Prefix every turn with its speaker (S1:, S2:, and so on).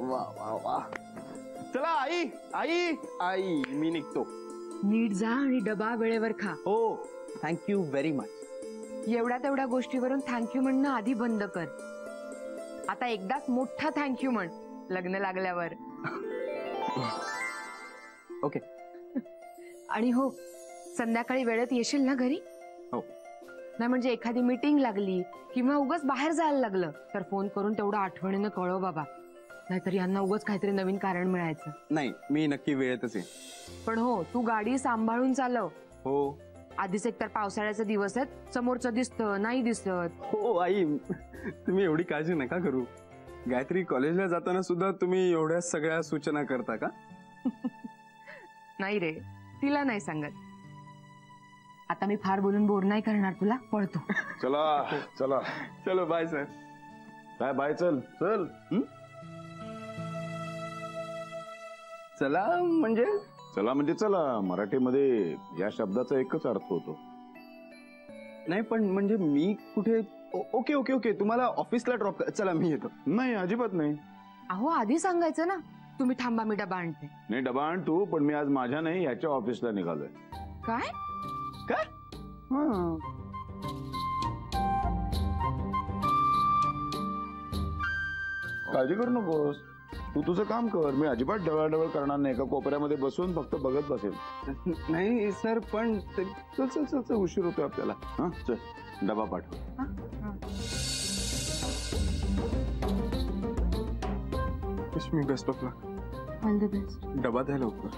S1: वा वा वा. चला आई आई आई मी निघतो.
S2: नीट जा आणि डबा वेळेवर खा.
S1: हो थँक्यू व्हेरी मच.
S2: एवढ्या तेवढ्या गोष्टीवरून थँक्यू म्हणणं आधी बंद कर. आता एकदाच मोठा थँक्यू म्हण लग्न लागल्यावर.
S1: ओके.
S2: आणि हो संध्याकाळी वेळेत येशील ना घरी.
S1: हो.
S2: नाही म्हणजे एखादी मीटिंग लागली किंवा उगाच बाहेर जायला लागलं तर फोन करून तेवढं आठवणीनं कळव बाबा. नाहीतर यांना उगाच काहीतरी नवीन कारण मिळायचं.
S1: नाही मी नक्की वेळेतच येईन.
S2: पण हो तू गाडी सांभाळून चालव.
S1: हो.
S2: आधीच एकतर पावसाळ्याचे दिवस आहेत. समोरचं दिसतं नाही दिसत.
S1: हो आई तुम्ही एवढी काळजी नका करू. गायत्री कॉलेजला जाताना सुद्धा तुम्ही एवढ्या सगळ्या सूचना करता का?
S2: नाही रे तिला नाही सांगत. आता मी फार बोलून बोर नाही करणार तुला. पळतो.
S3: चला चला.
S1: चलो बाय सर.
S3: काय बाय. चल चल.
S1: चला म्हणजे
S3: चला म्हणजे चला. मराठीमध्ये या शब्दाचा एकच अर्थ होतो.
S1: नाही पण म्हणजे मी कुठे. ओके ओके ओके तुम्हाला ऑफिसला ड्रॉप. चला मी येतो.
S3: नाही अजिबात नाही.
S2: अहो आधी सांगायचं ना. तुम्ही थांबा मी डबा आणते.
S3: नाही डबा आण तू. पण मी आज माझ्या नाही याच्या ऑफिसला निघालोय.
S2: काय
S1: काय?
S3: काळजी करू नकोस. तू तुझं काम कर. मी अजिबात डवळाडवळ करणार नाही. एका कोपऱ्यामध्ये बसून फक्त बघत बसेल.
S1: नाही सर पण चल चल चल उशीर होतोय आपल्याला.
S3: हा चल डबा पाठव.
S1: Wish me best of luck.
S2: All the best.
S1: डबा द्या लवकर.